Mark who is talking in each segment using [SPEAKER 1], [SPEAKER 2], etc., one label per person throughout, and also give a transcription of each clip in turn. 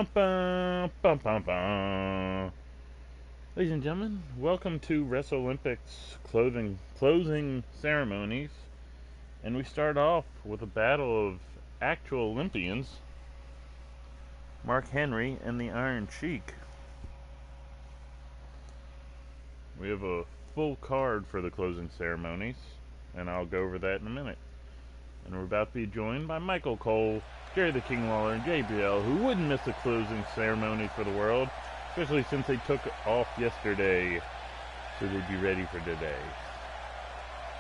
[SPEAKER 1] Bum, bum, bum, bum, bum. Ladies and gentlemen, welcome to Wrestle-lympics closing ceremonies. And we start off with a battle of actual Olympians, Mark Henry and the Iron Sheik. We have a full card for the closing ceremonies, and I'll go over that in a minute. And we're about to be joined by Michael Cole, Jerry the King Lawler, and JBL, who wouldn't miss the closing ceremony for the world, especially since they took off yesterday, so they'd be ready for today.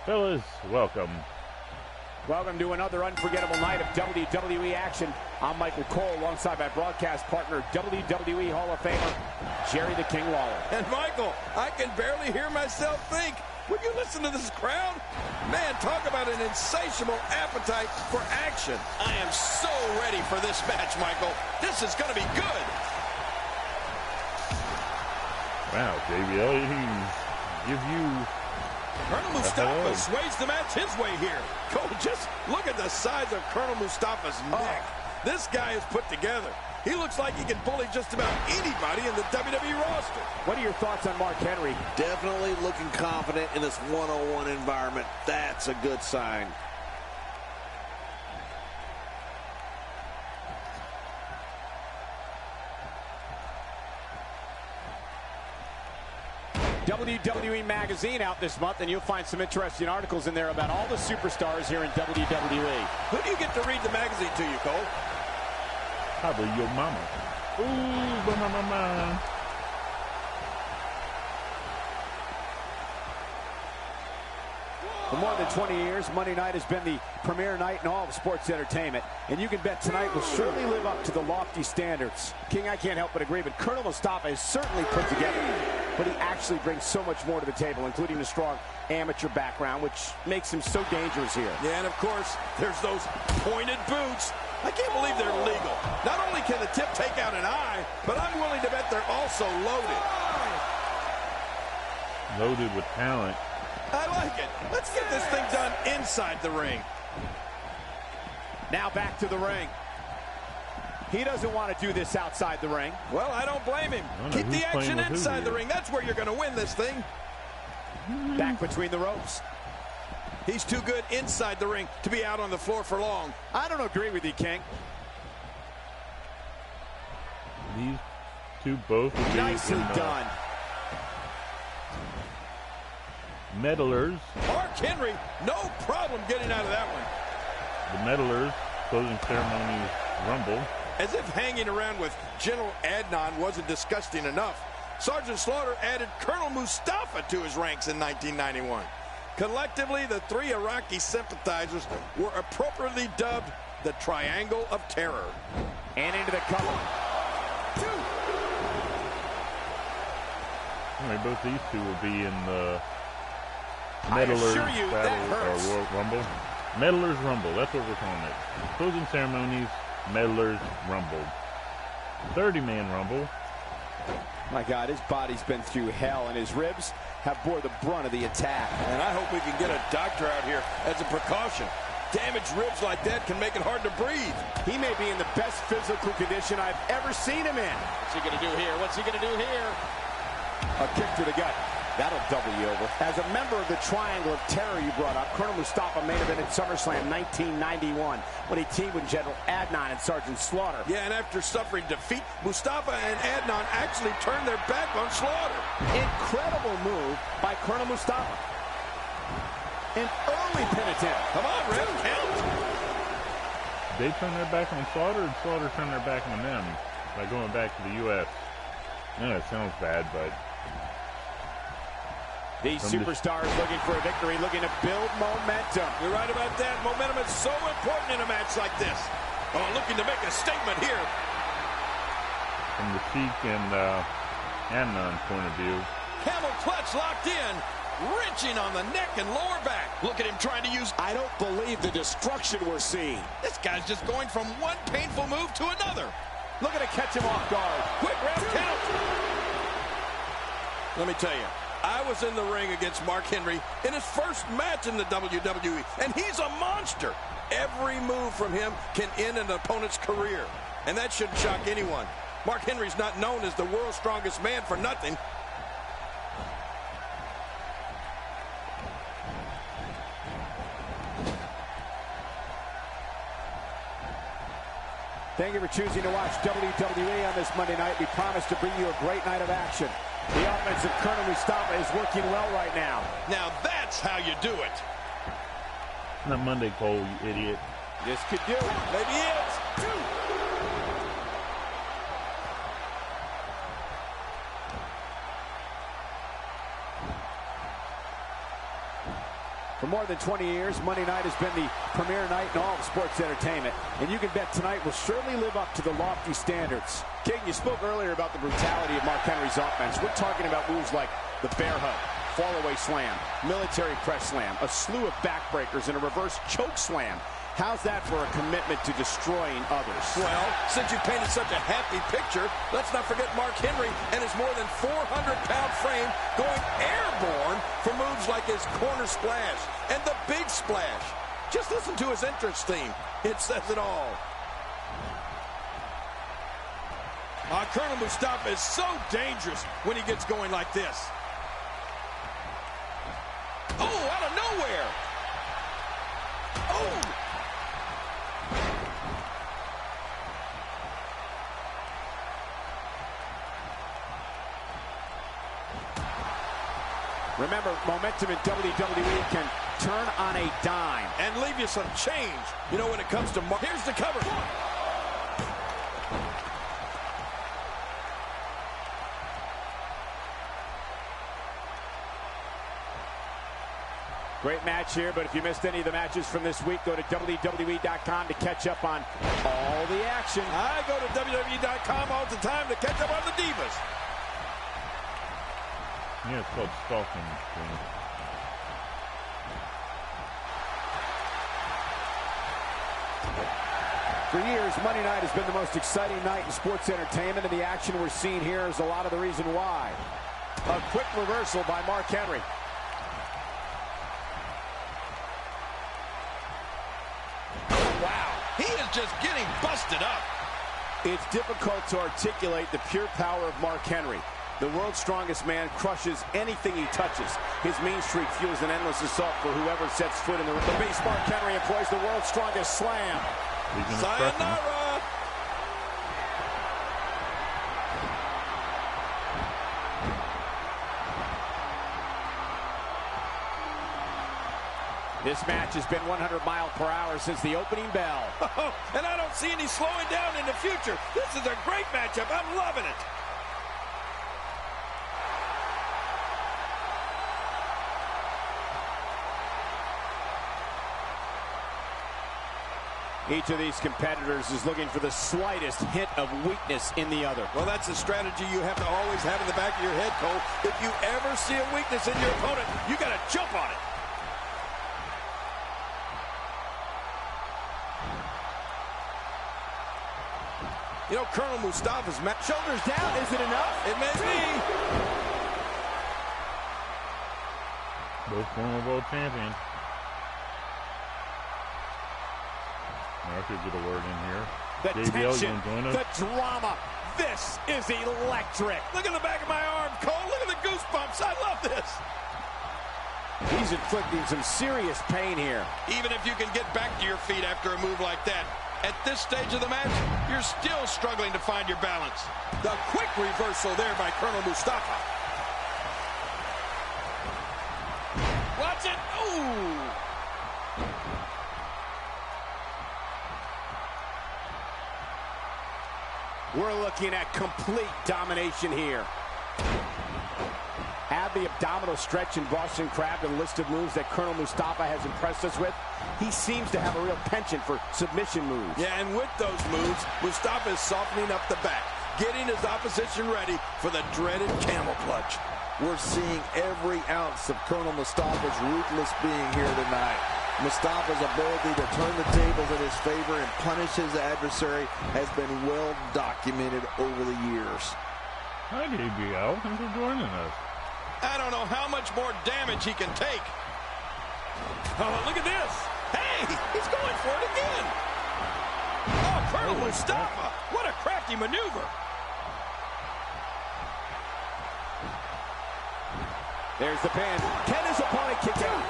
[SPEAKER 1] Fellas, welcome.
[SPEAKER 2] Welcome to another unforgettable night of WWE action. I'm Michael Cole, alongside my broadcast partner, WWE Hall of Famer, Jerry the King Lawler.
[SPEAKER 3] And Michael, I can barely hear myself think. Would you listen to this crowd? Man, talk about an insatiable appetite for action. I am so ready for this match, Michael. This is going to be good.
[SPEAKER 1] Wow, JBL, he can give you...
[SPEAKER 3] Colonel Mustafa sways the match his way here. Cole, just look at the size of Colonel Mustafa's neck. This guy is put together. He looks like he can bully just about anybody in the WWE roster.
[SPEAKER 2] What are your thoughts on Mark Henry?
[SPEAKER 4] Definitely looking confident in this one-on-one environment. That's a good sign.
[SPEAKER 2] WWE Magazine out this month, and you'll find some interesting articles in there about all the superstars here in WWE.
[SPEAKER 3] Who do you get to read the magazine to you, Cole?
[SPEAKER 1] Probably your mama. Ooh, mama.
[SPEAKER 2] For more than 20 years, Monday night has been the premier night in all of sports entertainment, and you can bet tonight will surely live up to the lofty standards. King, I can't help but agree, but Colonel Mustafa is certainly put together, but he actually brings so much more to the table, including a strong amateur background, which makes him so dangerous here.
[SPEAKER 3] Yeah, and of course, there's those pointed boots. I can't believe they're legal. Not only can the tip take out an eye, but I'm willing to bet they're also loaded.
[SPEAKER 1] Loaded with talent.
[SPEAKER 3] I like it. Let's get this thing done inside the ring.
[SPEAKER 2] Now back to the ring. He doesn't want to do this outside the ring.
[SPEAKER 3] Well, I don't blame him. Keep the action inside the ring. That's where you're going to win this thing.
[SPEAKER 2] Back between the ropes.
[SPEAKER 3] He's too good inside the ring to be out on the floor for long.
[SPEAKER 2] I don't agree with you, King.
[SPEAKER 1] These two both will be
[SPEAKER 2] nicely done.
[SPEAKER 1] Meddlers.
[SPEAKER 3] Mark Henry, no problem getting out of that one.
[SPEAKER 1] The Meddlers, closing ceremonies rumble.
[SPEAKER 3] As if hanging around with General Adnan wasn't disgusting enough, Sergeant Slaughter added Colonel Mustafa to his ranks in 1991. Collectively, the three Iraqi sympathizers were appropriately dubbed the Triangle of Terror.
[SPEAKER 2] And into the cover.
[SPEAKER 1] Anyway, both these two will be in the Meddlers Battle or World Rumble. Meddlers Rumble, that's what we're calling it. Closing ceremonies, Meddlers Rumble. 30-man Rumble.
[SPEAKER 2] My God, his body's been through hell, and his ribs have bore the brunt of the attack.
[SPEAKER 3] And I hope we can get a doctor out here as a precaution. Damaged ribs like that can make it hard to breathe.
[SPEAKER 2] He may be in the best physical condition I've ever seen him in.
[SPEAKER 3] What's he going to do here? What's he going to do here?
[SPEAKER 2] A kick to the gut. That'll double you over. As a member of the Triangle of Terror you brought up, Colonel Mustafa main evented SummerSlam 1991 when he teamed with General Adnan and Sergeant Slaughter.
[SPEAKER 3] Yeah, and after suffering defeat, Mustafa and Adnan actually turned their back on Slaughter.
[SPEAKER 2] Incredible move by Colonel Mustafa. An early pin attempt.
[SPEAKER 3] Come on, Ref, count.
[SPEAKER 1] They turned their back on Slaughter, and Slaughter turned their back on them by going back to the U.S. Yeah, it sounds bad, but...
[SPEAKER 2] These superstars looking for a victory, looking to build momentum.
[SPEAKER 3] You're right about that. Momentum is so important in a match like this. Oh, looking to make a statement here.
[SPEAKER 1] From the Sheik and Adnan point of view.
[SPEAKER 3] Camel clutch locked in. Wrenching on the neck and lower back. Look at him trying to use...
[SPEAKER 2] I don't believe the destruction we're seeing.
[SPEAKER 3] This guy's just going from one painful move to another.
[SPEAKER 2] Looking to catch him off guard.
[SPEAKER 3] Quick ref count. Let me tell you, I was in the ring against Mark Henry in his first match in the WWE, and he's a monster. Every move from him can end an opponent's career, and that shouldn't shock anyone. Mark Henry's not known as the world's strongest man for nothing.
[SPEAKER 2] Thank you for choosing to watch WWE on this Monday night. We promise to bring you a great night of action. The offense of Colonel Mustafa is working well right now.
[SPEAKER 3] Now that's how you do it.
[SPEAKER 1] Not Monday, Cole, you idiot.
[SPEAKER 2] This could do it.
[SPEAKER 3] Maybe it's
[SPEAKER 2] For more than 20 years, Monday night has been the premier night in all of sports entertainment. And you can bet tonight will surely live up to the lofty standards. King, you spoke earlier about the brutality of Mark Henry's offense. We're talking about moves like the bear hug, fall-away slam, military press slam, a slew of backbreakers, and a reverse choke slam. How's that for a commitment to destroying others?
[SPEAKER 3] Well, since you painted such a happy picture, let's not forget Mark Henry and his more than 400-pound frame going airborne for moves like his corner splash and the big splash. Just listen to his entrance theme. It says it all. Colonel Mustafa is so dangerous when he gets going like this. Oh, out of nowhere. Oh!
[SPEAKER 2] Remember, momentum in WWE can turn on a dime.
[SPEAKER 3] And leave you some change. You know, when it comes to Mark. Here's the cover.
[SPEAKER 2] Great match here, but if you missed any of the matches from this week, go to WWE.com to catch up on all the action.
[SPEAKER 3] I go to WWE.com all the time to catch up on the Divas.
[SPEAKER 1] Yeah, it's called stalking.
[SPEAKER 2] For years, Monday night has been the most exciting night in sports entertainment, and the action we're seeing here is a lot of the reason why. A quick reversal by Mark Henry.
[SPEAKER 3] Wow, he is just getting busted up.
[SPEAKER 2] It's difficult to articulate the pure power of Mark Henry. The world's strongest man crushes anything he touches. His mean streak fuels an endless assault for whoever sets foot in the ring. The beast Mark Henry employs the world's strongest slam.
[SPEAKER 3] Sayonara!
[SPEAKER 2] This match has been 100 miles per hour since the opening bell.
[SPEAKER 3] And I don't see any slowing down in the future. This is a great matchup. I'm loving it.
[SPEAKER 2] Each of these competitors is looking for the slightest hint of weakness in the other.
[SPEAKER 3] Well, that's a strategy you have to always have in the back of your head, Cole. If you ever see a weakness in your opponent, you got to jump on it. You know, Colonel Mustafa's
[SPEAKER 2] shoulders down. Is it enough?
[SPEAKER 3] It may be.
[SPEAKER 1] Both former world champions. I could get a word in here.
[SPEAKER 2] The
[SPEAKER 1] JBL,
[SPEAKER 2] tension,
[SPEAKER 1] you want to join us?
[SPEAKER 2] the drama. This is electric.
[SPEAKER 3] Look at the back of my arm, Cole. Look at the goosebumps. I love this.
[SPEAKER 2] He's inflicting some serious pain here.
[SPEAKER 3] Even if you can get back to your feet after a move like that, at this stage of the match, you're still struggling to find your balance. The quick reversal there by Colonel Mustafa. Watch it. Ooh.
[SPEAKER 2] We're looking at complete domination here. Add the abdominal stretch in Boston Crab to the list of moves that Colonel Mustafa has impressed us with. He seems to have a real penchant for submission moves.
[SPEAKER 3] Yeah, and with those moves, Mustafa is softening up the back, getting his opposition ready for the dreaded camel clutch.
[SPEAKER 4] We're seeing every ounce of Colonel Mustafa's ruthless being here tonight. Mustafa's ability to turn the tables in his favor and punish his adversary has been well documented over the years.
[SPEAKER 1] Hi, JBL. Thanks for joining us.
[SPEAKER 3] I don't know how much more damage he can take. Oh, look at this. Hey, he's going for it again. Oh, Colonel Mustafa. What a crafty maneuver.
[SPEAKER 2] There's the pin. Can his opponent kick out?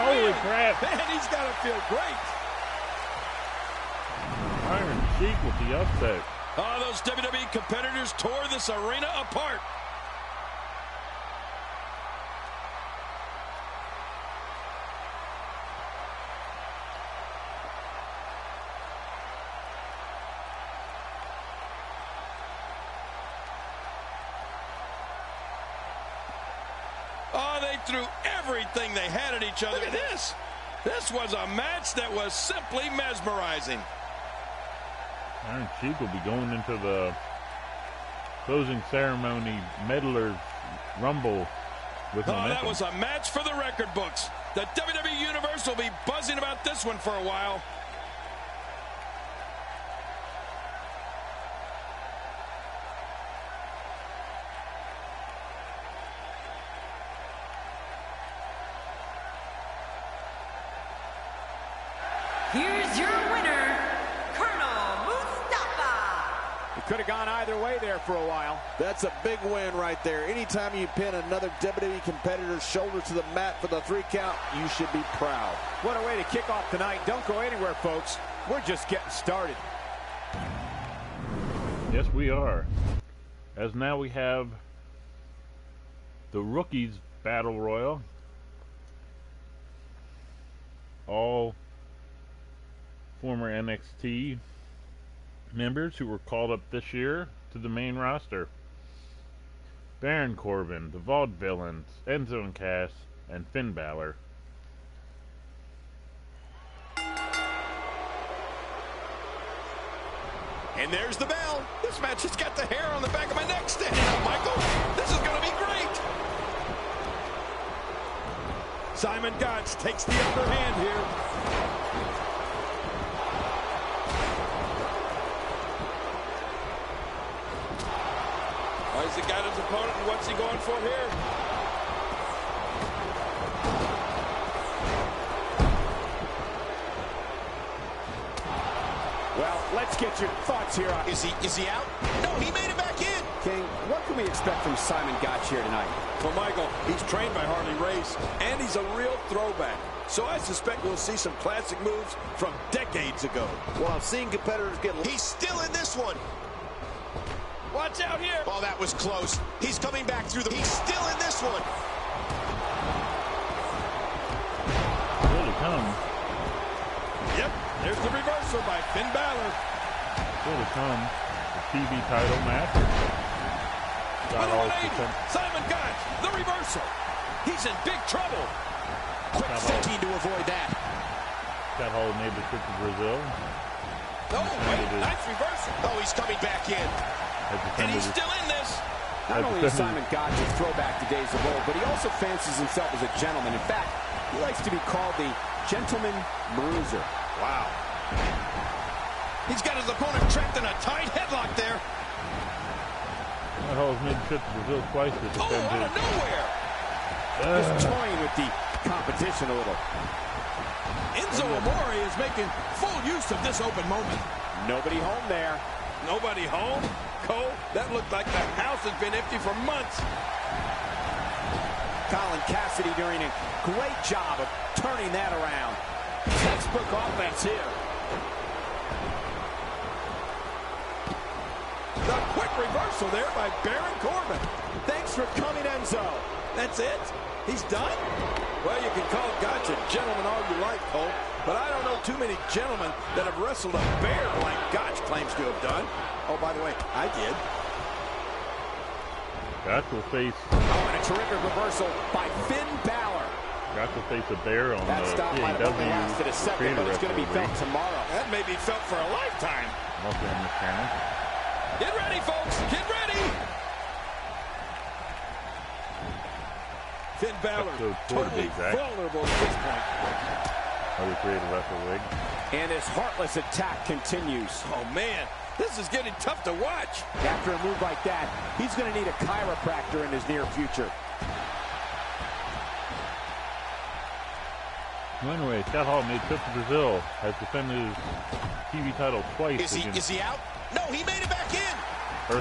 [SPEAKER 1] Holy crap.
[SPEAKER 3] Man, he's got to feel great.
[SPEAKER 1] Iron Sheik with the upset.
[SPEAKER 3] Oh, those WWE competitors tore this arena apart. Oh, they threw everything they had at each other. Look at this. This was a match that was simply mesmerizing.
[SPEAKER 1] Iron Sheik will be going into the closing ceremony Meddler's Rumble with momentum.
[SPEAKER 3] That was a match for the record books. The WWE Universe will be buzzing about this one for a while.
[SPEAKER 5] Here's your winner, Colonel Mustafa.
[SPEAKER 2] It could have gone either way there for a while.
[SPEAKER 4] That's a big win right there. Anytime you pin another WWE competitor's shoulder to the mat for the 3 count, you should be proud.
[SPEAKER 2] What a way to kick off tonight. Don't go anywhere, folks. We're just getting started.
[SPEAKER 1] Yes, we are. As now we have the Rookies Battle Royal. All former NXT members who were called up this year to the main roster. Baron Corbin, the Vaudevillains, Enzo and Cass, and Finn Balor.
[SPEAKER 3] And there's the bell. This match has got the hair on the back of my neck standing up, Michael. This is going to be great. Simon Gotch takes the upper hand here. He's got his opponent, and what's he going for here?
[SPEAKER 2] Well, let's get your thoughts here.
[SPEAKER 3] Is he out? No, he made it back in.
[SPEAKER 2] King, what can we expect from Simon Gotch here tonight?
[SPEAKER 3] Well, Michael, he's trained by Harley Race, and he's a real throwback. So I suspect we'll see some classic moves from decades ago.
[SPEAKER 4] Well, I've seen competitors get...
[SPEAKER 3] He's still in this one. Watch out here. Oh, that was close. He's coming back through the... He's still in this one.
[SPEAKER 1] Here to come.
[SPEAKER 3] Yep, there's the reversal by Finn Balor.
[SPEAKER 1] Here to come. The TV title match. Got all
[SPEAKER 3] 180. Simon Gotch, the reversal. He's in big trouble. Quick thinking to avoid that.
[SPEAKER 1] Scott Hall made the trip to Brazil.
[SPEAKER 3] Oh, wait, nice reversal. Oh, he's coming back in. And he's still in this.
[SPEAKER 2] Not only is Simon Gotch a throwback to days of old, but he also fancies himself as a gentleman. In fact, he likes to be called the Gentleman Bruiser.
[SPEAKER 3] Wow. He's got his opponent trapped in a tight headlock there.
[SPEAKER 1] Scott Hall's made the trip to Brazil twice to defend
[SPEAKER 3] out of nowhere.
[SPEAKER 2] Just toying with the competition a little.
[SPEAKER 3] Enzo Amore is making full use of this open moment.
[SPEAKER 2] Nobody home there.
[SPEAKER 3] Nobody home? Cole, that looked like the house has been empty for months.
[SPEAKER 2] Colin Cassidy doing a great job of turning that around. Textbook offense here.
[SPEAKER 3] The quick reversal there by Baron Corbin.
[SPEAKER 2] Thanks for coming, Enzo.
[SPEAKER 3] That's it? He's done? Well, you can call Gotch a gentleman all you like, Cole, but I don't know too many gentlemen that have wrestled a bear like Gotch claims to have done. Oh, by the way, I did.
[SPEAKER 1] Gotch will face...
[SPEAKER 2] Oh, and a terrific reversal by Finn Balor.
[SPEAKER 1] Gotch will face a bear on
[SPEAKER 2] that
[SPEAKER 1] the
[SPEAKER 2] stop might have only lasted a second, but it's going to be felt tomorrow.
[SPEAKER 3] That may be felt for a lifetime.
[SPEAKER 1] Also on this channel.
[SPEAKER 3] Get ready, folks. Get ready. Finn Balor totally vulnerable at this point.
[SPEAKER 1] Another creative wrestle rig.
[SPEAKER 2] And his heartless attack continues.
[SPEAKER 3] Oh, man. This is getting tough to watch.
[SPEAKER 2] After a move like that, he's going to need a chiropractor in his near future.
[SPEAKER 1] Well, anyway, Scott Hall made trip to Brazil, has defended his TV title twice.
[SPEAKER 3] Is he out? No, he made it back in.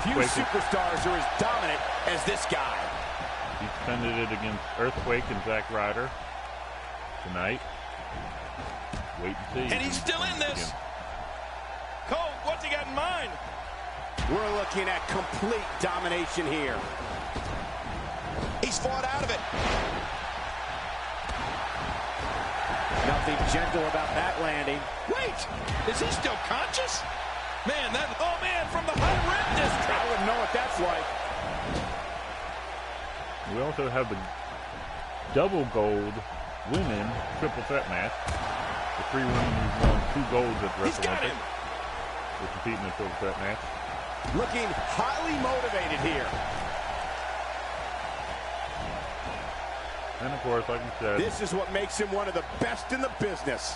[SPEAKER 2] Few superstars are as dominant as this guy.
[SPEAKER 1] He defended it against Earthquake and Zack Ryder tonight. Wait and see.
[SPEAKER 3] And he's still in this. Cole, what's he got in mind?
[SPEAKER 2] We're looking at complete domination here.
[SPEAKER 3] He's fought out of it.
[SPEAKER 2] Nothing gentle about that landing.
[SPEAKER 3] Wait, is he still conscious? Man, oh man, from the high rim district.
[SPEAKER 2] I wouldn't know what that's like.
[SPEAKER 1] We also have the double gold women triple threat match. The 3 women who've won 2 golds at the Wrestle-lympics. They're competing in the triple threat match.
[SPEAKER 2] Looking highly motivated here.
[SPEAKER 1] And of course, like you said,
[SPEAKER 2] this is what makes him one of the best in the business.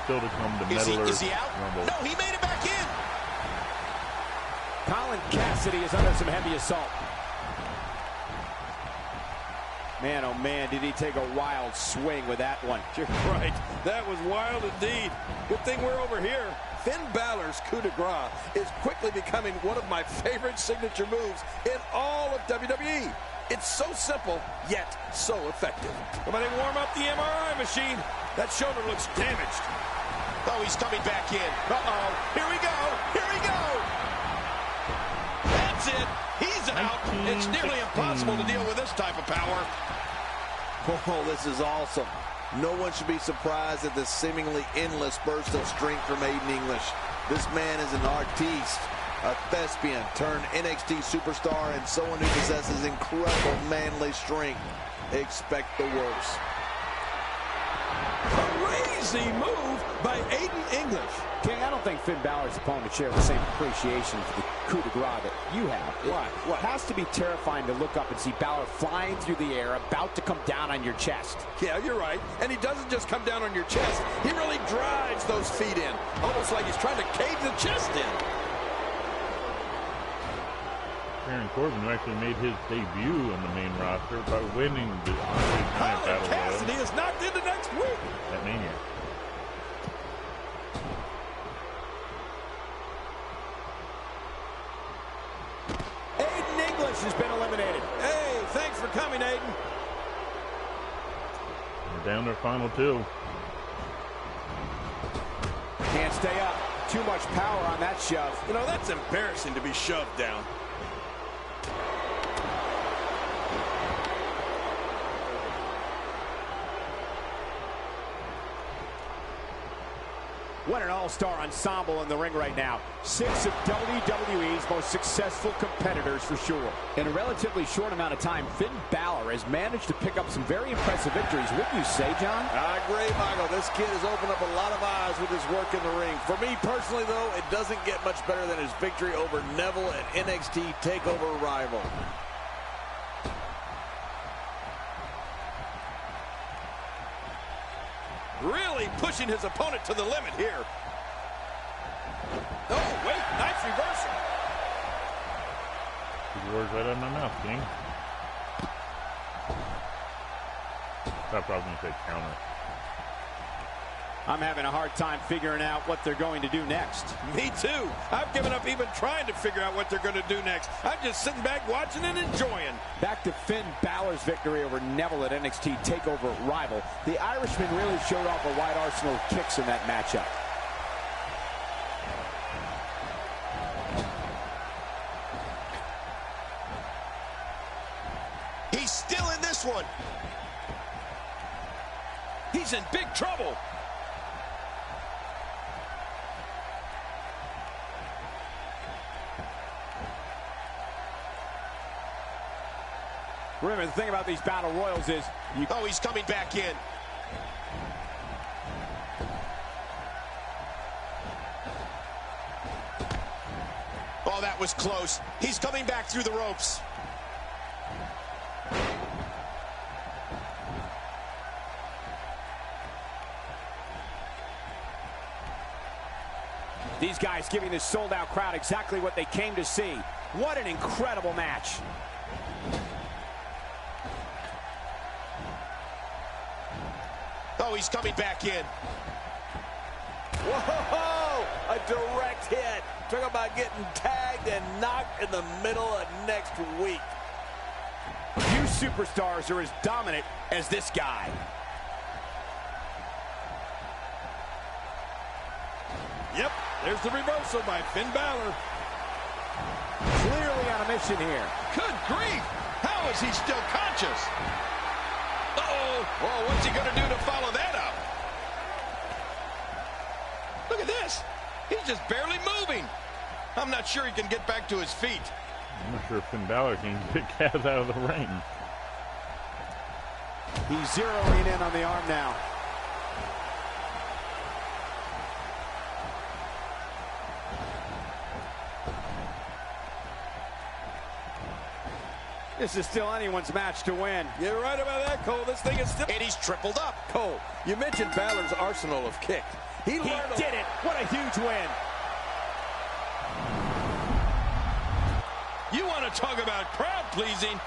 [SPEAKER 1] Still to come, the medalers.
[SPEAKER 3] Is he out?
[SPEAKER 1] Rumble.
[SPEAKER 3] No, he made it back in.
[SPEAKER 2] Colin Cassidy is under some heavy assault. Man, oh man, did he take a wild swing with that one.
[SPEAKER 3] You're right. That was wild indeed. Good thing we're over here. Finn Balor's coup de grace is quickly becoming one of my favorite signature moves in all of WWE. It's so simple, yet so effective. Somebody warm up the MRI machine. That shoulder looks damaged. Oh, he's coming back in. Uh-oh. Here we go. Here we go. That's it. He's out. It's nearly impossible to deal with this type of power.
[SPEAKER 4] Oh, this is awesome. No one should be surprised at this seemingly endless burst of strength from Aiden English. This man is an artiste, a thespian turned NXT superstar, and someone who possesses incredible manly strength. Expect the worst.
[SPEAKER 3] Crazy move by Aiden English.
[SPEAKER 2] King, I don't think Finn Balor's opponent share the same appreciation for the coup de grace that you have.
[SPEAKER 3] Why?
[SPEAKER 2] It has to be terrifying to look up and see Balor flying through the air, about to come down on your chest.
[SPEAKER 3] Yeah, you're right. And he doesn't just come down on your chest. He really drives those feet in, almost like he's trying to cave the chest in.
[SPEAKER 1] Baron Corbin, who actually made his debut on the main roster by winning the Andre Giant Battle Royal.
[SPEAKER 3] Cassidy is knocked into next week.
[SPEAKER 1] At Mania.
[SPEAKER 2] Aiden English has been eliminated.
[SPEAKER 3] Hey, thanks for coming, Aiden.
[SPEAKER 1] We're down to our final 2.
[SPEAKER 2] Can't stay up. Too much power on that shove.
[SPEAKER 3] You know, that's embarrassing to be shoved down.
[SPEAKER 2] What an all-star ensemble in the ring right now. 6 of WWE's most successful competitors for sure. In a relatively short amount of time, Finn Balor has managed to pick up some very impressive victories. Wouldn't you say, John?
[SPEAKER 4] I agree, Michael. This kid has opened up a lot of eyes with his work in the ring. For me personally, though, it doesn't get much better than his victory over Neville at NXT TakeOver Rival.
[SPEAKER 3] Really pushing his opponent to the limit here. Oh, wait, nice reversal.
[SPEAKER 1] Good words right out of my mouth, King. I probably going to say counter.
[SPEAKER 2] I'm having a hard time figuring out what they're going to do next.
[SPEAKER 3] Me too. I've given up even trying to figure out what they're going to do next. I'm just sitting back watching and enjoying.
[SPEAKER 2] Back to Finn Balor's victory over Neville at NXT TakeOver Rival. The Irishman really showed off a wide arsenal of kicks in that matchup.
[SPEAKER 3] He's still in this one. He's in big trouble.
[SPEAKER 2] Remember, the thing about these battle royals is
[SPEAKER 3] oh, he's coming back in. Oh, that was close. He's coming back through the ropes.
[SPEAKER 2] These guys giving this sold-out crowd exactly what they came to see. What an incredible match.
[SPEAKER 3] Oh, he's coming back in.
[SPEAKER 4] Whoa! A direct hit. Talk about getting tagged and knocked in the middle of next week.
[SPEAKER 2] Few superstars are as dominant as this guy.
[SPEAKER 3] Yep, there's the reversal by Finn Balor.
[SPEAKER 2] Clearly on a mission here.
[SPEAKER 3] Good grief! How is he still conscious? Uh-oh! Oh, what's he going to do to follow that up? Look at this. He's just barely moving. I'm not sure he can get back to his feet.
[SPEAKER 1] I'm not sure if Finn Balor can get Kaz out of the ring.
[SPEAKER 2] He's zeroing in on the arm now. This is still anyone's match to win.
[SPEAKER 3] You're right about that, Cole. This thing is still... And he's tripled up.
[SPEAKER 4] Cole, you mentioned Balor's arsenal of kicks.
[SPEAKER 2] He did it. What a huge win.
[SPEAKER 3] You want to talk about crowd pleasing?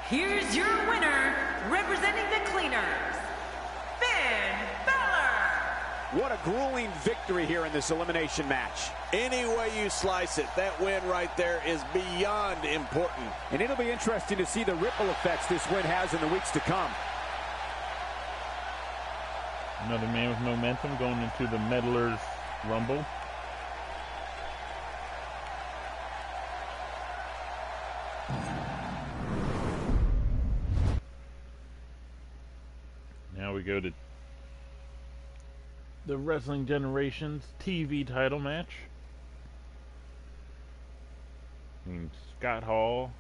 [SPEAKER 5] Here's your winner, representing the Cleaners, Finn Balor.
[SPEAKER 2] What a grueling victory here in this elimination match.
[SPEAKER 4] Any way you slice it, that win right there is beyond important.
[SPEAKER 2] And it'll be interesting to see the ripple effects this win has in the weeks to come.
[SPEAKER 1] Another man with momentum going into the Meddlers Rumble. Now we go to the Wrestling Generations TV title match. Between Scott Hall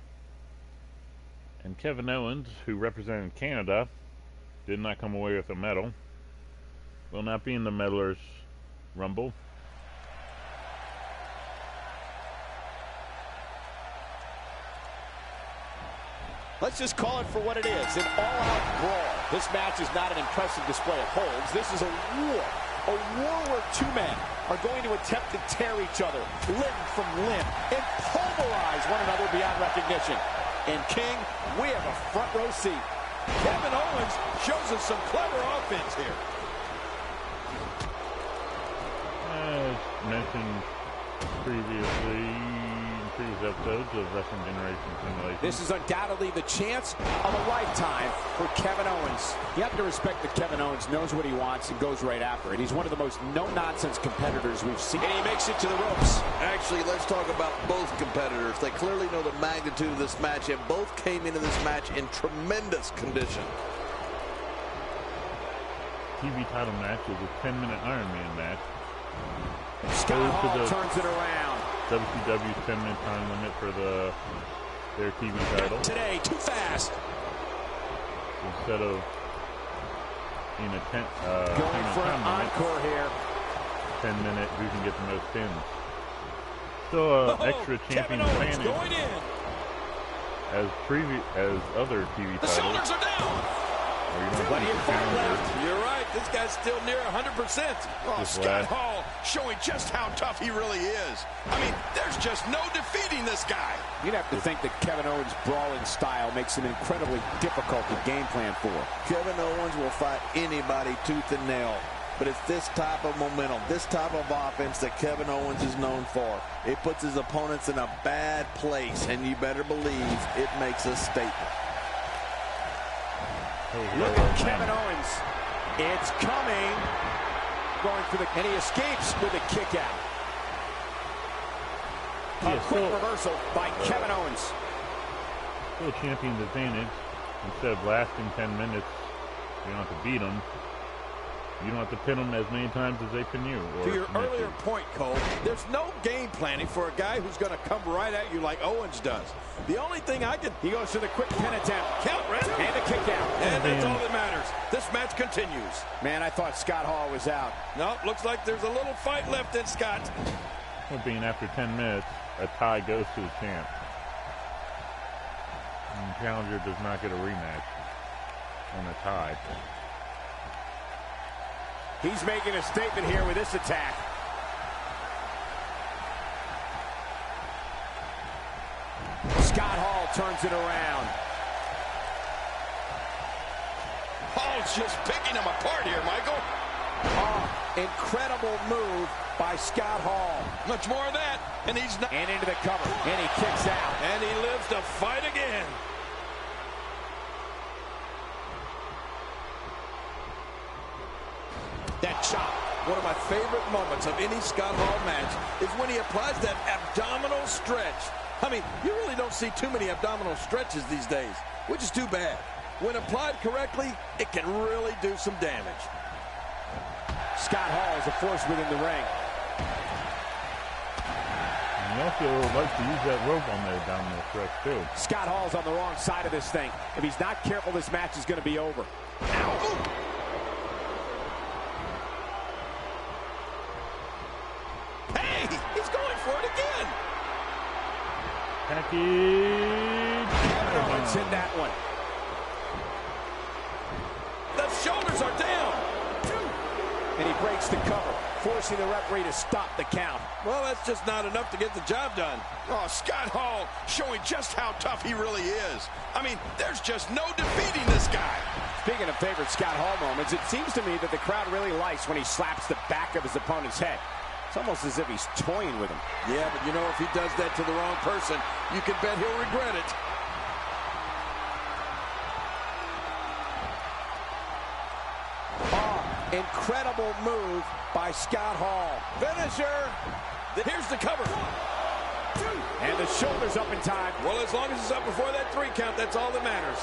[SPEAKER 1] and Kevin Owens, who represented Canada, did not come away with a medal. Will not be in the Meddlers Rumble.
[SPEAKER 2] Let's just call it for what it is, an all-out brawl. This match is not an impressive display of holds. This is a war where two men are going to attempt to tear each other limb from limb and pulverize one another beyond recognition. And King, we have a front row seat.
[SPEAKER 3] Kevin Owens shows us some clever offense here.
[SPEAKER 1] As mentioned previously in previous episodes of Wrestling Generation Simulation.
[SPEAKER 2] This is undoubtedly the chance of a lifetime for Kevin Owens. You have to respect that Kevin Owens knows what he wants and goes right after it. He's one of the most no-nonsense competitors we've seen. And he makes it to the ropes.
[SPEAKER 4] Actually, let's talk about both competitors. They clearly know the magnitude of this match, and both came into this match in tremendous condition.
[SPEAKER 1] TV title match is a 10-minute Iron Man match.
[SPEAKER 2] Scott Hall turns it around.
[SPEAKER 1] WCW's 10-minute time limit for their TV title.
[SPEAKER 2] Today, too fast.
[SPEAKER 1] Instead of in a
[SPEAKER 2] going for an encore here.
[SPEAKER 1] 10-minute, who can get the most pins. Still extra champion advantage
[SPEAKER 3] Going in.
[SPEAKER 1] as other TV
[SPEAKER 3] The
[SPEAKER 1] titles.
[SPEAKER 3] shoulders are down.
[SPEAKER 1] Where you don't
[SPEAKER 2] Plenty
[SPEAKER 1] beat
[SPEAKER 2] of
[SPEAKER 1] the
[SPEAKER 2] fight
[SPEAKER 1] challenger.
[SPEAKER 2] left.
[SPEAKER 3] You're right. This guy's still near 100%. Oh,
[SPEAKER 1] Just
[SPEAKER 3] Scott
[SPEAKER 1] last.
[SPEAKER 3] Hall showing just how tough he really is. I mean, there's just no defeating this guy.
[SPEAKER 2] You'd have to think that Kevin Owens' brawling style makes him incredibly difficult to game plan for.
[SPEAKER 4] Kevin Owens will fight anybody tooth and nail. But it's this type of momentum, this type of offense that Kevin Owens is known for. It puts his opponents in a bad place, and you better believe it makes a statement.
[SPEAKER 2] Look at Kevin Owens. It's coming. Going for the... And he escapes with a kick out. A quick reversal by Kevin Owens.
[SPEAKER 1] Still champion's advantage. Instead of lasting 10 minutes, you don't have to beat them. You don't have to pin them as many times as they pin you.
[SPEAKER 3] To your earlier point, Cole, there's no game planning for a guy who's going to come right at you like Owens does. The only thing I can...
[SPEAKER 2] He goes for the quick pin attempt.
[SPEAKER 3] Count, Red.
[SPEAKER 2] And a kick out.
[SPEAKER 3] And that's all that matters. This match continues.
[SPEAKER 2] Man, I thought Scott Hall was out.
[SPEAKER 3] No, looks like there's a little fight left in Scott.
[SPEAKER 1] Well, being after 10 minutes, a tie goes to the champ. And the challenger does not get a rematch on a tie.
[SPEAKER 2] He's making a statement here with this attack. Scott Hall turns it around.
[SPEAKER 3] Hall's just picking him apart here, Michael.
[SPEAKER 2] Oh, incredible move by Scott Hall.
[SPEAKER 3] Much more of that, and he's not.
[SPEAKER 2] And into the cover, and he kicks out.
[SPEAKER 3] And he lives to fight again.
[SPEAKER 2] That chop.
[SPEAKER 3] One of my favorite moments of any Scott Hall match is when he applies that abdominal stretch. I mean, you really don't see too many abdominal stretches these days, which is too bad. When applied correctly, it can really do some damage.
[SPEAKER 2] Scott Hall is a force within the ring.
[SPEAKER 1] And he also likes to use that rope on the abdominal stretch, too.
[SPEAKER 2] Scott Hall's on the wrong side of this thing. If he's not careful, this match is going to be over. Ow. Ooh.
[SPEAKER 3] Hey, he's going for it again.
[SPEAKER 1] Package.
[SPEAKER 2] Oh, it's in that one.
[SPEAKER 3] The shoulders are down.
[SPEAKER 2] And he breaks the cover, forcing the referee to stop the count.
[SPEAKER 3] Well, that's just not enough to get the job done. Oh, Scott Hall showing just how tough he really is. I mean, there's just no defeating this guy.
[SPEAKER 2] Speaking of favorite Scott Hall moments, it seems to me that the crowd really likes when he slaps the back of his opponent's head. It's almost as if he's toying with him.
[SPEAKER 3] Yeah, but you know, if he does that to the wrong person, you can bet he'll regret it.
[SPEAKER 2] Incredible move by Scott Hall.
[SPEAKER 3] Finisher. Here's the cover.
[SPEAKER 2] And the shoulders up in time.
[SPEAKER 3] Well, as long as it's up before that 3 count, that's all that matters.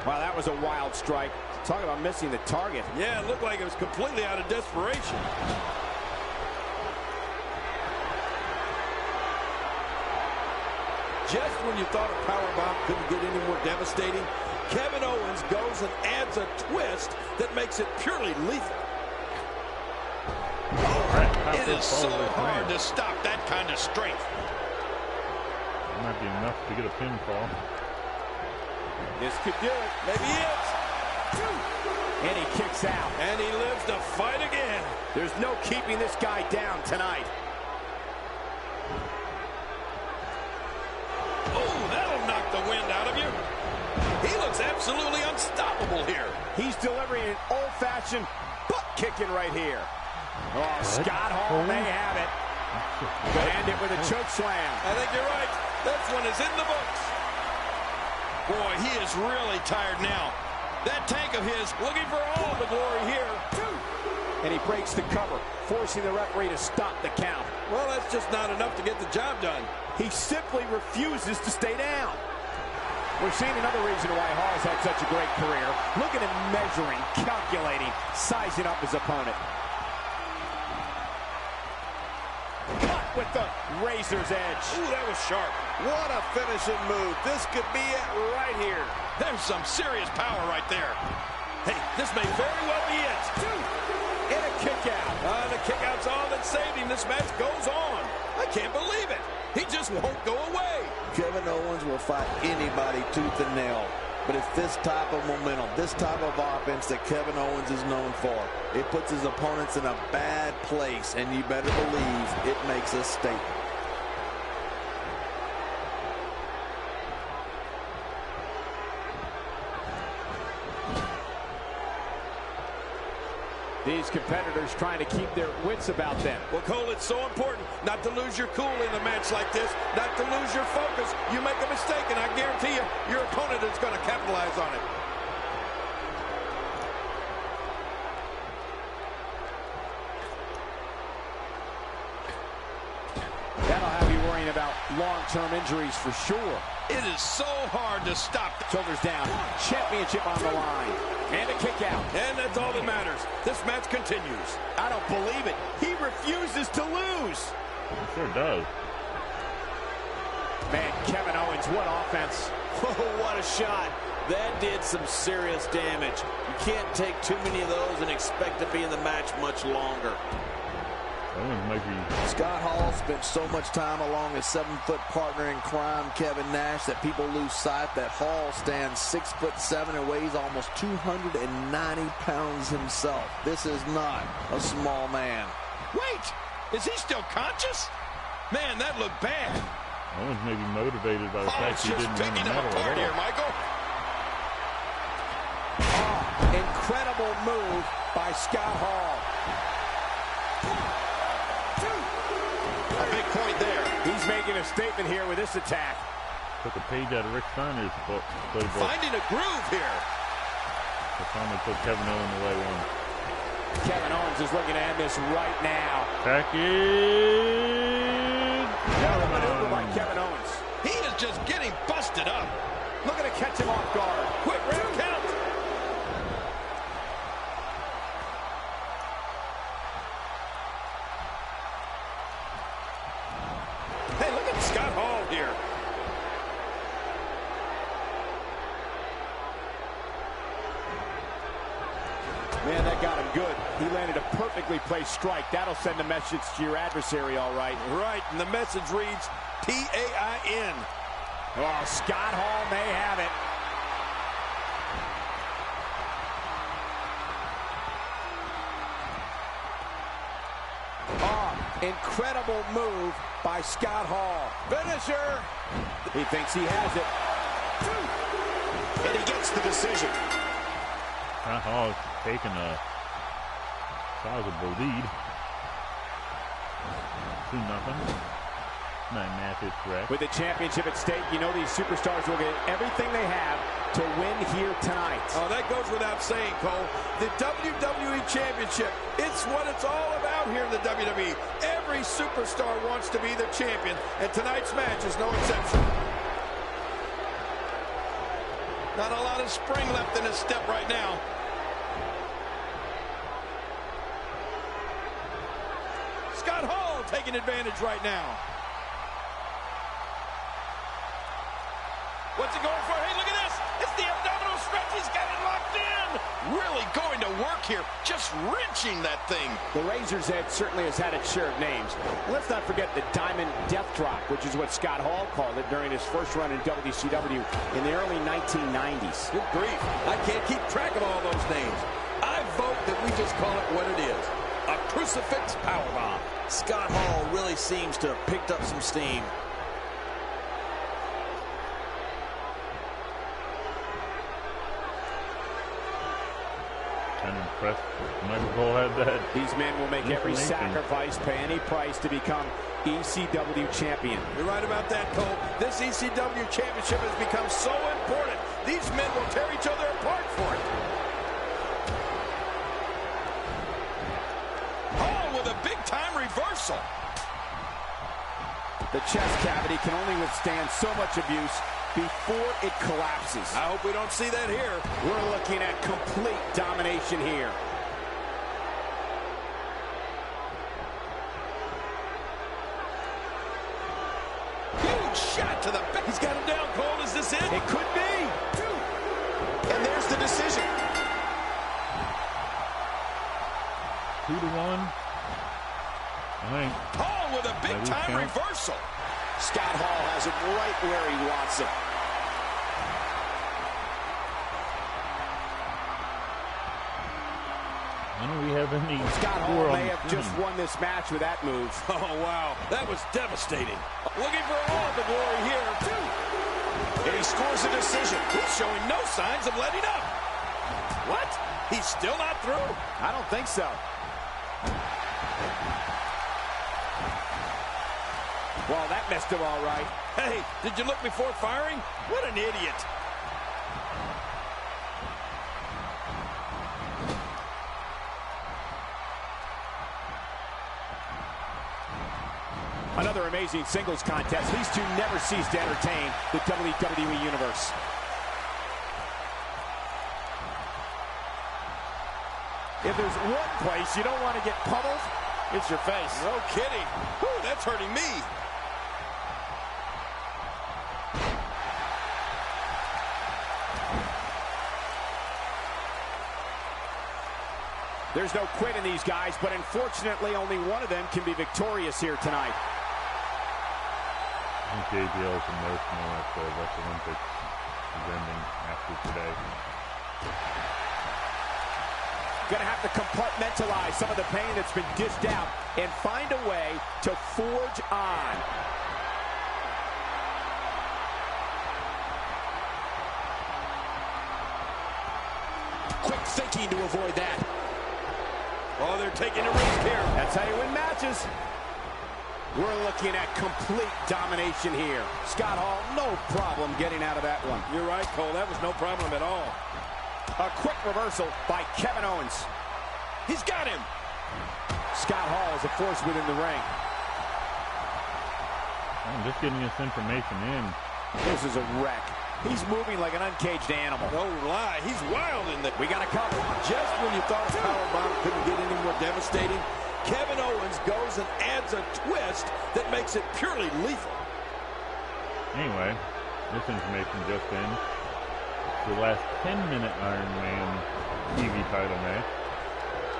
[SPEAKER 2] Wow, that was a wild strike. Talk about missing the target.
[SPEAKER 3] Yeah, it looked like it was completely out of desperation. Just when you thought a powerbomb couldn't get any more devastating, Kevin Owens goes and adds a twist that makes it purely lethal. Oh, it is so hard to stop that kind of strength.
[SPEAKER 1] It might be enough to get a pinfall.
[SPEAKER 2] This could do it.
[SPEAKER 3] Maybe it's.
[SPEAKER 2] And he kicks out.
[SPEAKER 3] And he lives to fight again.
[SPEAKER 2] There's no keeping this guy down tonight.
[SPEAKER 3] Oh, that'll knock the wind out of you. He looks absolutely unstoppable here.
[SPEAKER 2] He's delivering an old-fashioned butt kicking right here. Oh, Scott Hall may have it. And it with a choke slam.
[SPEAKER 3] I think you're right. That one is in the books. Boy, he is really tired now. That tank of his looking for all the glory here.
[SPEAKER 2] And he breaks the cover, forcing the referee to stop the count.
[SPEAKER 3] Well, that's just not enough to get the job done.
[SPEAKER 2] He simply refuses to stay down. We're seeing another reason why Hall's had such a great career. Look at him measuring, calculating, sizing up his opponent. Cut with the razor's edge.
[SPEAKER 3] Ooh, that was sharp.
[SPEAKER 4] What a finishing move. This could be it right here.
[SPEAKER 3] There's some serious power right there. Hey, this may very well be it.
[SPEAKER 2] And a kick out.
[SPEAKER 3] The kick out's all that saved him. This match goes on. I can't believe it. He just won't go away.
[SPEAKER 4] Kevin Owens will fight anybody tooth and nail. But it's this type of momentum, this type of offense that Kevin Owens is known for. It puts his opponents in a bad place, and you better believe it makes a statement.
[SPEAKER 2] These competitors trying to keep their wits about them.
[SPEAKER 3] Well, Cole, it's so important not to lose your cool in a match like this, not to lose your focus. You make a mistake, and I guarantee you, your opponent is going to capitalize on it.
[SPEAKER 2] That'll have you worrying about long-term injuries for sure.
[SPEAKER 3] It is so hard to stop.
[SPEAKER 2] Shoulders down. Championship on the line. And a kick out.
[SPEAKER 3] And that's all that matters. This match continues.
[SPEAKER 2] I don't believe it. He refuses to lose.
[SPEAKER 1] He sure does.
[SPEAKER 2] Man, Kevin Owens, what offense.
[SPEAKER 6] Oh, what a shot. That did some serious damage. You can't take too many of those and expect to be in the match much longer.
[SPEAKER 4] Scott Hall spent so much time along his 7-foot partner in crime, Kevin Nash, that people lose sight that Hall stands 6'7" and weighs almost 290 pounds himself. This is not a small man.
[SPEAKER 3] Wait, is he still conscious? Man, that looked bad.
[SPEAKER 1] Owens may be motivated by the fact he didn't win the medal at all.
[SPEAKER 3] Here, Michael.
[SPEAKER 2] Oh, incredible move by Scott Hall. A big point there. He's making a statement here with this attack.
[SPEAKER 1] Took a page out of Rick Steiner's playbook.
[SPEAKER 3] Finding a groove here.
[SPEAKER 1] The finally put Kevin Owens away one.
[SPEAKER 2] Kevin Owens is looking to end this right now.
[SPEAKER 1] Package.
[SPEAKER 2] Another maneuver by Kevin Owens.
[SPEAKER 3] He is just getting busted up.
[SPEAKER 2] Looking to catch him off guard.
[SPEAKER 3] Quick round count. Hey, look at Scott Hall here.
[SPEAKER 2] Man, that got him good. He landed a perfectly placed strike. That'll send a message to your adversary, all right.
[SPEAKER 3] Right, and the message reads P-A-I-N.
[SPEAKER 2] Oh, Scott Hall may have it. Oh, incredible move by Scott Hall.
[SPEAKER 3] Finisher.
[SPEAKER 2] He thinks he has it.
[SPEAKER 3] And he gets the decision.
[SPEAKER 1] Scott Hall taking a sizable lead. 2-0. Match is correct.
[SPEAKER 2] With the championship at stake, you know these superstars will get everything they have to win here tonight.
[SPEAKER 3] Oh, that goes without saying, Cole. The WWE Championship, it's what it's all about here in the WWE. Every superstar wants to be the champion, and tonight's match is no exception. Not a lot of spring left in his step right now. Scott Hall taking advantage right now. What's he going for? Hey, look at this. It's the abdominal stretch. He's got it locked in. Really going to work here. Just wrenching that thing.
[SPEAKER 2] The Razor's Edge certainly has had its share of names. And let's not forget the Diamond Death Drop, which is what Scott Hall called it during his first run in WCW in the early 1990s.
[SPEAKER 3] Good grief. I can't keep track of all those names. I vote that we just call it what it is. A crucifix powerbomb.
[SPEAKER 6] Scott Hall really seems to have picked up some steam.
[SPEAKER 1] I'm impressed Michael Cole had that.
[SPEAKER 2] These men will make every sacrifice, pay any price to become ECW champion.
[SPEAKER 3] You're right about that, Cole. This ECW championship has become so important. These men will tear each other apart for it. Hall with a big-time reversal.
[SPEAKER 2] The chest cavity can only withstand so much abuse before it collapses.
[SPEAKER 3] I hope we don't see that here.
[SPEAKER 2] We're looking at complete domination here.
[SPEAKER 3] Huge shot to the back. He's got him down, Cole. Is this it?
[SPEAKER 2] It could be.
[SPEAKER 3] And there's the decision.
[SPEAKER 1] 2-1. I think.
[SPEAKER 3] Hall with a big-time reversal.
[SPEAKER 2] Scott Hall has him right where he wants him.
[SPEAKER 1] I don't we have any
[SPEAKER 2] Scott Hall may have just won this match with that move.
[SPEAKER 3] Oh, wow. That was devastating. Looking for all the glory here. And he scores a decision. He's showing no signs of letting up. What? He's still not through?
[SPEAKER 2] I don't think so. Well, that messed him all right.
[SPEAKER 3] Hey, did you look before firing? What an idiot.
[SPEAKER 2] Another amazing singles contest. These two never cease to entertain the WWE Universe. If there's one place you don't want to get pummeled, it's your face.
[SPEAKER 3] No kidding. Whew, that's hurting me.
[SPEAKER 2] There's no quit in these guys, but unfortunately only one of them can be victorious here tonight.
[SPEAKER 1] I think JBL is emotional at the Wrestle-lympics is ending after today.
[SPEAKER 2] Gonna have to compartmentalize some of the pain that's been dished out and find a way to forge on.
[SPEAKER 6] Quick thinking to avoid that.
[SPEAKER 3] Oh, they're taking a risk here.
[SPEAKER 2] That's how you win matches. We're looking at complete domination here. Scott Hall, no problem getting out of that one.
[SPEAKER 3] You're right, Cole. That was no problem at all.
[SPEAKER 2] A quick reversal by Kevin Owens.
[SPEAKER 3] He's got him.
[SPEAKER 2] Scott Hall is a force within the ring.
[SPEAKER 1] I'm just getting this information in.
[SPEAKER 2] This is a wreck. He's moving like an uncaged animal.
[SPEAKER 3] No lie. He's wild in the...
[SPEAKER 2] We got a cover.
[SPEAKER 3] Just when you thought a powerbomb couldn't get any more devastating, Kevin Owens goes and adds a twist that makes it purely lethal.
[SPEAKER 1] Anyway, this information just in. It's the last 10-minute Iron Man TV title match.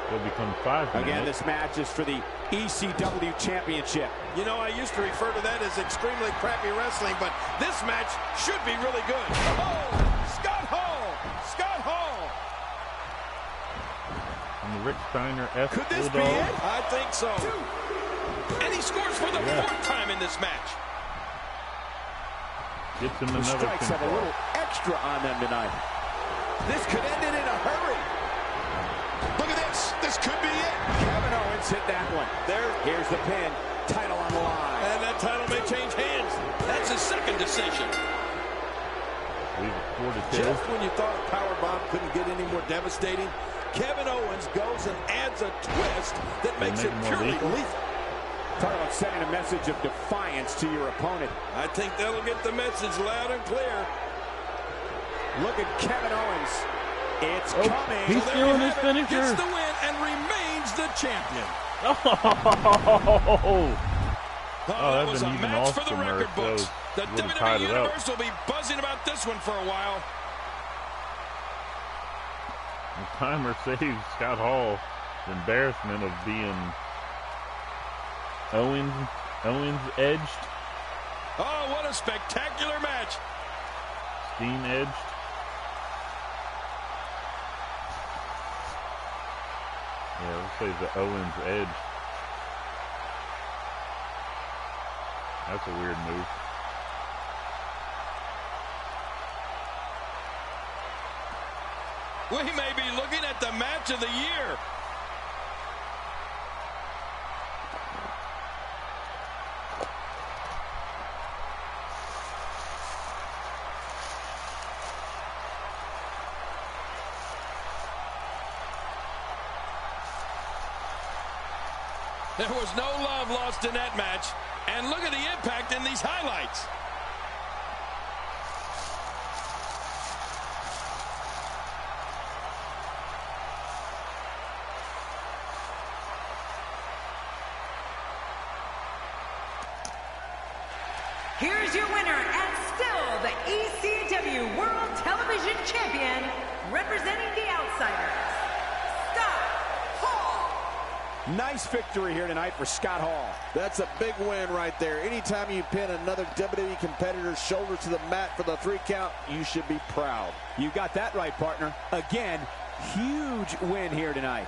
[SPEAKER 1] It'll become 5 minutes.
[SPEAKER 2] Again, this match is for the ECW Championship.
[SPEAKER 3] You know, I used to refer to that as extremely crappy wrestling, but this match should be really good. Oh, Scott Hall! Scott Hall!
[SPEAKER 1] And the Rick Steiner F.
[SPEAKER 2] Could this
[SPEAKER 1] Bulldog.
[SPEAKER 2] be it?
[SPEAKER 3] I think so. And he scores for the 4th time in this match.
[SPEAKER 1] Gets him
[SPEAKER 2] The
[SPEAKER 1] another
[SPEAKER 2] strikes have a
[SPEAKER 1] pinfall.
[SPEAKER 2] little extra on them tonight. This could end it in a hurry.
[SPEAKER 3] Look at this. This could be it.
[SPEAKER 2] Kevin Owens hit that one. Here's the pin. Title on the line.
[SPEAKER 3] And that title may change hands. That's his second decision.
[SPEAKER 1] Leave it 4-2.
[SPEAKER 3] Just when you thought a powerbomb couldn't get any more devastating, Kevin Owens goes and adds a twist that makes it purely lethal.
[SPEAKER 2] Talk about sending a message of defiance to your opponent.
[SPEAKER 3] I think that'll get the message loud and clear.
[SPEAKER 2] Look at Kevin Owens. It's coming.
[SPEAKER 1] He's
[SPEAKER 3] So there
[SPEAKER 1] stealing
[SPEAKER 3] you
[SPEAKER 1] his
[SPEAKER 3] have it.
[SPEAKER 1] finisher.
[SPEAKER 3] Gets the win and remains the champion.
[SPEAKER 1] Oh,
[SPEAKER 3] That was
[SPEAKER 1] that's
[SPEAKER 3] a
[SPEAKER 1] an even
[SPEAKER 3] match for the
[SPEAKER 1] Austin
[SPEAKER 3] record
[SPEAKER 1] Merck.
[SPEAKER 3] books. The
[SPEAKER 1] That would've tied
[SPEAKER 3] WWE
[SPEAKER 1] it up.
[SPEAKER 3] Universe will be buzzing about this one for a while.
[SPEAKER 1] The timer saves Scott Hall the embarrassment of being Owens edged,
[SPEAKER 3] Oh, what a spectacular match.
[SPEAKER 1] Steen edged. Yeah, let's say the Owens edged. That's a weird move.
[SPEAKER 3] We may be looking at the match of the year. There was no love lost in that match. And look at the impact in these highlights.
[SPEAKER 5] Here's your winner and still the ECW World Television Champion, representing the Outsiders, Scott Hall.
[SPEAKER 2] Nice victory here tonight for Scott Hall.
[SPEAKER 4] That's a big win right there. Anytime you pin another WWE competitor's shoulder to the mat for the 3 count, you should be proud.
[SPEAKER 2] You got that right, partner. Again, huge win here tonight.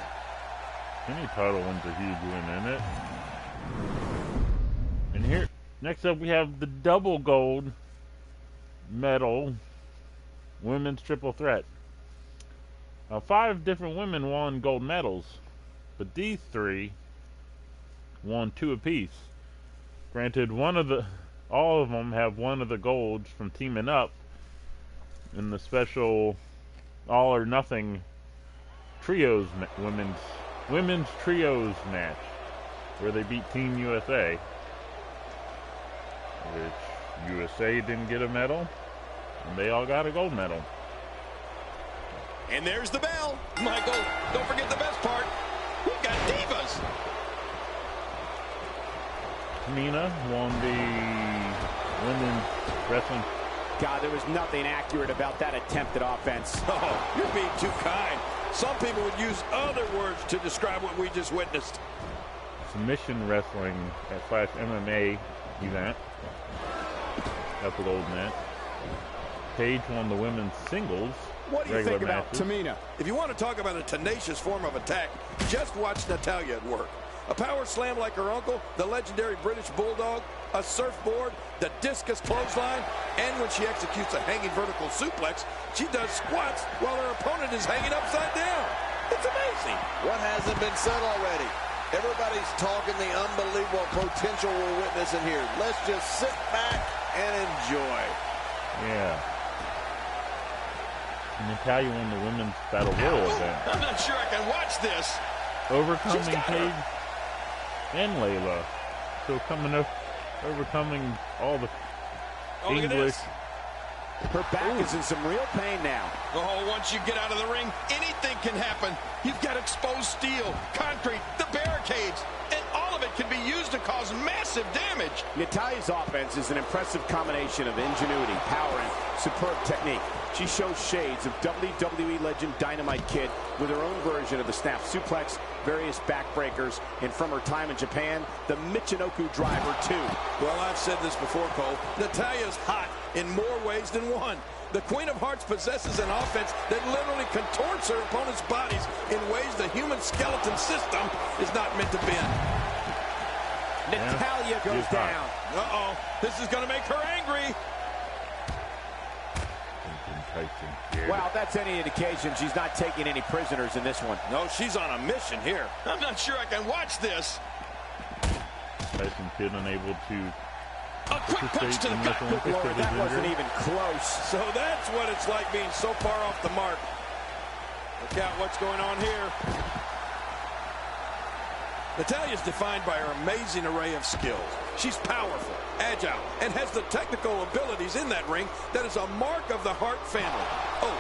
[SPEAKER 1] Any title win's a huge win, isn't it? And here, next up we have the double gold medal women's triple threat. 5 different women won gold medals, but these 3 won 2 apiece. Granted, all of them have one of the golds from teaming up in the special all or nothing trios women's trios match, where they beat Team USA, which USA didn't get a medal, and they all got a gold medal.
[SPEAKER 3] And there's the bell. Michael, don't forget the best part. We've got divas.
[SPEAKER 1] Nina won the women's wrestling.
[SPEAKER 2] God, there was nothing accurate about that attempted offense.
[SPEAKER 3] Oh, you're being too kind. Some people would use other words to describe what we just witnessed.
[SPEAKER 1] Submission wrestling / MMA event at the Golden Net. Paige won the women's singles.
[SPEAKER 2] What do you think about
[SPEAKER 1] matches.
[SPEAKER 2] Tamina?
[SPEAKER 3] If you want to talk about a tenacious form of attack, just watch Natalya at work. A power slam like her uncle, the legendary British Bulldog, a surfboard, the discus clothesline, and when she executes a hanging vertical suplex, she does squats while her opponent is hanging upside down. It's amazing.
[SPEAKER 4] What hasn't been said already? Everybody's talking the unbelievable potential we're witnessing here. Let's just sit back and enjoy.
[SPEAKER 1] Yeah. Natalya won the women's Battle Royal event.
[SPEAKER 3] I'm not sure I can watch this.
[SPEAKER 1] Overcoming
[SPEAKER 3] She's got her.
[SPEAKER 1] Paige and Layla. So overcoming all the
[SPEAKER 3] Oh, look at
[SPEAKER 1] English.
[SPEAKER 3] this.
[SPEAKER 2] Her back is in some real pain now.
[SPEAKER 3] Oh, once you get out of the ring, anything can happen. You've got exposed steel, concrete, the barricades, and all of it can be used to cause massive damage.
[SPEAKER 2] Natalya's offense is an impressive combination of ingenuity, power, and superb technique. She shows shades of WWE legend Dynamite Kid with her own version of the snap suplex, various backbreakers, and from her time in Japan, the Michinoku driver too.
[SPEAKER 3] Well, I've said this before, Cole. Natalya's hot in more ways than one. The Queen of Hearts possesses an offense that literally contorts her opponent's bodies in ways the human skeleton system is not meant to bend.
[SPEAKER 2] Natalya goes down.
[SPEAKER 3] Uh-oh. This is going to make her angry.
[SPEAKER 2] Wow, if that's any indication, she's not taking any prisoners in this one.
[SPEAKER 3] No, she's on a mission here. I'm not sure I can watch this.
[SPEAKER 1] Tyson Kidd unable to
[SPEAKER 3] A quick punch to the gut.
[SPEAKER 1] Olympics
[SPEAKER 2] Lord,
[SPEAKER 1] with
[SPEAKER 2] that
[SPEAKER 1] his
[SPEAKER 2] wasn't
[SPEAKER 1] injury.
[SPEAKER 2] even close.
[SPEAKER 3] So that's what it's like being so far off the mark. Look out what's going on here. Natalya's defined by her amazing array of skills. She's powerful, agile, and has the technical abilities in that ring that is a mark of the Hart family. Oh,